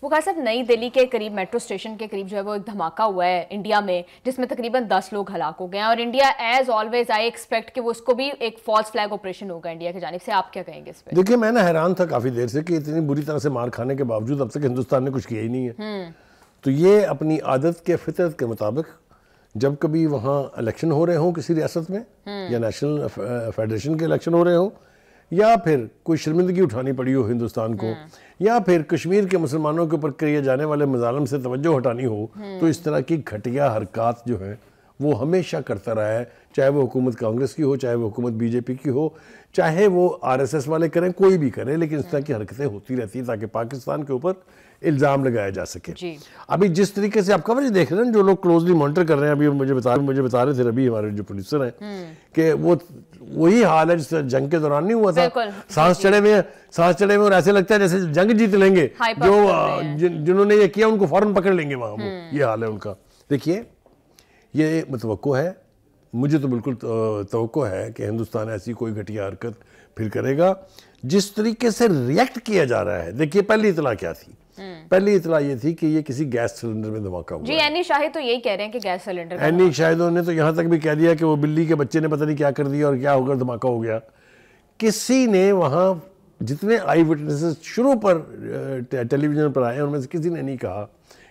वकार साहब, नई दिल्ली के करीब मेट्रो स्टेशन के करीब जो है वो एक धमाका हुआ है इंडिया में, जिसमें तकरीबन 10 लोग हलाक हो गए हैं, और India as always I expect कि वो उसको भी एक फॉल्स फ्लैग ऑपरेशन होगा इंडिया की जानिब से। आप क्या कहेंगे इस पे? देखिए, मैं ना हैरान था काफ़ी देर से कि इतनी बुरी तरह से मार खाने के बावजूद अब तक हिंदुस्तान ने कुछ किया ही नहीं है। तो ये अपनी आदत के फितरत के मुताबिक जब कभी वहाँ इलेक्शन हो रहे हों किसी रियासत में, या नेशनल फेडरेशन के इलेक्शन हो रहे हों, या फिर कोई शर्मिंदगी उठानी पड़ी हो हिंदुस्तान को, या फिर कश्मीर के मुसलमानों के ऊपर किए जाने वाले मजालम से तवज्जो हटानी हो, तो इस तरह की घटिया हरकत जो है वो हमेशा करता रहा है, चाहे वो हुकूमत कांग्रेस की हो, चाहे वो हुकूमत बीजेपी की हो, चाहे वो आरएसएस वाले करें, कोई भी करे, लेकिन इस तरह की हरकतें होती रहती है ताकि पाकिस्तान के ऊपर इल्ज़ाम लगाया जा सके। अभी जिस तरीके से आप कवरेज देख रहे हैं, जो लोग क्लोजली मॉनिटर कर रहे हैं, अभी मुझे बता रहे थे रवि, हमारे जो प्रोड्यूसर हैं, कि वो वही हाल है जिस जंग के दौरान नहीं हुआ था, सांस चढ़े हुए और ऐसे लगता है जैसे जंग जीत लेंगे, जो जिन्होंने ये किया उनको फौरन पकड़ लेंगे वहाँ, वो ये हाल है उनका। देखिए, ये मुतवक्को है, मुझे तो बिल्कुल तवक्को है कि हिंदुस्तान ऐसी कोई घटिया हरकत फिर करेगा। जिस तरीके से रिएक्ट किया जा रहा है, देखिए पहली इतला क्या थी? पहली इतला ये थी कि ये किसी गैस सिलेंडर में धमाका हुआ। जी, एनी शाहिद तो यही कह रहे हैं कि गैस सिलेंडर। एनी शाहिदों ने तो यहाँ तक भी कह दिया कि वो बिल्ली के बच्चे ने पता नहीं क्या कर दिया और क्या होकर धमाका हो गया। किसी ने वहाँ जितने आई विटनेसेस शुरू पर टेलीविजन पर आए उनमें से किसी ने नहीं कहा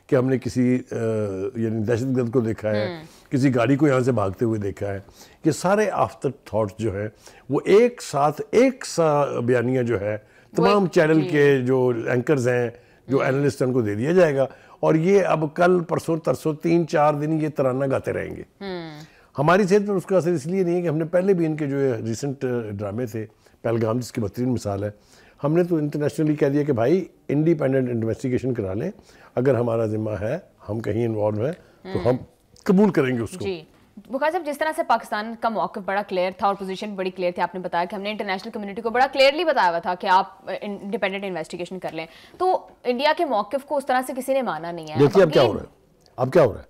कि हमने किसी यानी दहशतगर्द को देखा है, किसी गाड़ी को यहाँ से भागते हुए देखा है। कि सारे आफ्टर थॉट्स जो है वो एक सा बयानिया जो है तमाम चैनल के जो एंकर्स हैं, जो एनालिस्ट हैं, उनको दे दिया जाएगा, और ये अब कल परसों तरसों 3-4 दिन ये तराना गाते रहेंगे। हमारी सेहत पर उसका असर इसलिए नहीं है कि हमने पहले भी इनके जो रिसेंट ड्रामे थे, पहलगाम जिसकी बेहतरीन मिसाल है, हमने तो इंटरनेशनली कह दिया कि भाई इंडिपेंडेंट इन्वेस्टिगेशन करा लें, अगर हमारा जिम्मा है, हम कहीं इन्वॉल्व हैं तो हम कबूल करेंगे उसको। जी बुखार साहब, जिस तरह से पाकिस्तान का मौक़िफ़ बड़ा क्लियर था और पोजीशन बड़ी क्लियर थी, आपने बताया कि हमने इंटरनेशनल कम्युनिटी को बड़ा क्लियरली बताया हुआ था कि आप इंडिपेंडेंट इन्वेस्टिगेशन कर लें, तो इंडिया के मौक़िफ़ को उस तरह से किसी ने माना नहीं है। देखिए अब क्या हो रहा है,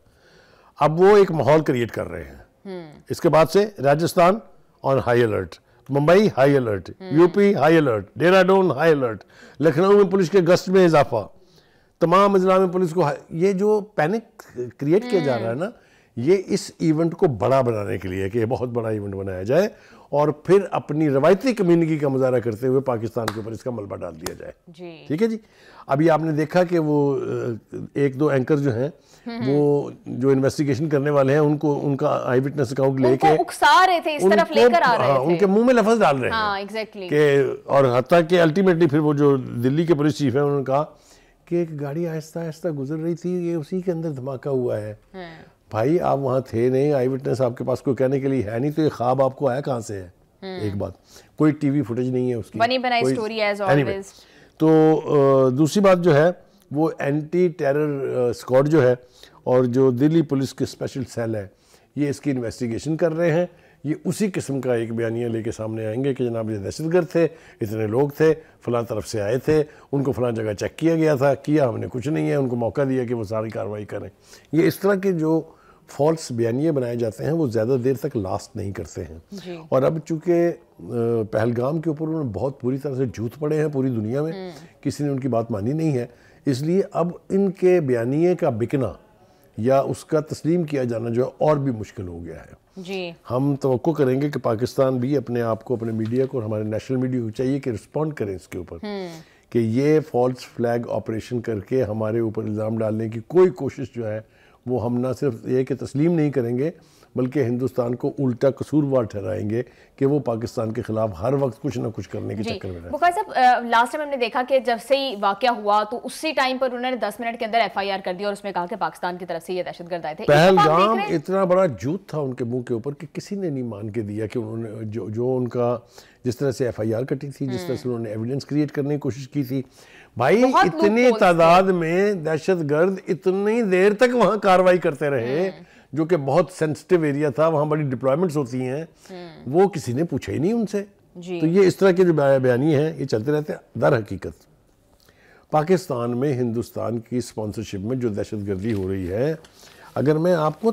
अब वो एक माहौल क्रिएट कर रहे हैं। इसके बाद से Rajasthan on high alert, Mumbai high alert, UP high alert, Dehradun high alert, Lucknow में पुलिस के गश्त में इजाफा, तमाम अजला में पुलिस को, ये जो पैनिक क्रिएट किया जा रहा है ना, ये इस इवेंट को बड़ा बनाने के लिए कि ये बहुत बड़ा इवेंट बनाया जाए और फिर अपनी रवायती कम्युनिटी का मुजाहरा करते हुए पाकिस्तान के ऊपर इसका मलबा डाल दिया जाए। ठीक है जी। अभी आपने देखा कि वो 1-2 एंकर जो हैं, वो जो इन्वेस्टिगेशन करने वाले हैं, उनको उनका आई विटनेस अकाउंट लेके उकसा रहे थे, इस तरफ लेकर आ रहे थे, उनके मुंह में लफ्ज डाल रहे हैं। एग्जैक्टली। और हत्ता कि अल्टीमेटली फिर वो जो दिल्ली के पुलिस चीफ है, उन्होंने कहा कि एक गाड़ी आहिस्ता आहिस्ता गुजर रही थी, ये उसी के अंदर धमाका हुआ है। भाई आप वहाँ थे नहीं, आई विटनेस आपके पास कोई कहने के लिए है नहीं, तो ये ख्वाब आपको आया कहाँ से है? एक बात, कोई टीवी फुटेज नहीं है उसकी, बनी बनाई स्टोरी एज ऑलवेज। तो दूसरी बात जो है वो एंटी टेरर स्क्वाड जो है और जो दिल्ली पुलिस के स्पेशल सेल है, ये इसकी इन्वेस्टिगेशन कर रहे हैं। ये उसी किस्म का एक बयानिया लेके सामने आएंगे कि जनाब ये दहशतगर्द थे, इतने लोग थे, फलां तरफ से आए थे, उनको फलां जगह चेक किया गया था, किया हमने कुछ नहीं है, उनको मौका दिया कि वो सारी कार्रवाई करें। ये इस तरह के जो फॉल्स बयानिए बनाए जाते हैं वो ज़्यादा देर तक लास्ट नहीं करते हैं। और अब चूँकि पहलगाम के ऊपर उन्होंने बहुत बुरी तरह से जूत पड़े हैं पूरी दुनिया में, किसी ने उनकी बात मानी नहीं है, इसलिए अब इनके बयानिए का बिकना या उसका तस्लीम किया जाना जो है और भी मुश्किल हो गया है। जी। हम तवक्को करेंगे कि पाकिस्तान भी अपने आप को, अपने मीडिया को और हमारे नेशनल मीडिया को चाहिए कि रिस्पॉन्ड करें इसके ऊपर, कि ये फॉल्स फ्लैग ऑपरेशन करके हमारे ऊपर इल्ज़ाम डालने की कोई कोशिश जो है वो हम ना सिर्फ ये कि तस्लीम नहीं करेंगे, बल्कि हिंदुस्तान को उल्टा कसूरवार ठहराएंगे कि वो पाकिस्तान के खिलाफ हर वक्त कुछ ना कुछ करने के चक्कर में। बुखार साहब, लास्ट टाइम हमने देखा कि जब से ही वाकया हुआ तो उसी टाइम पर उन्होंने 10 मिनट के अंदर FIR कर दिया और उसमें कहा कि पाकिस्तान की तरफ से ये दहशतगर्द आए थे। पहलगाम इतना बड़ा जूत था उनके मुंह के ऊपर कि किसी ने नहीं मान के दिया कि उन्होंने जो उनका जिस तरह से FIR कटी थी, जिस तरह से उन्होंने एविडेंस क्रिएट करने की कोशिश की थी, भाई इतनी तादाद में दहशतगर्द इतनी देर तक वहां कार्रवाई करते रहे, जो कि बहुत सेंसिटिव एरिया था, वहां बड़ी डिप्लॉयमेंट्स होती हैं, वो किसी ने पूछा ही नहीं उनसे। तो ये इस तरह के जो बयानी हैं ये चलते रहते हैं। दर हकीकत पाकिस्तान में हिंदुस्तान की स्पॉन्सरशिप में जो दहशतगर्दी हो रही है, अगर मैं आपको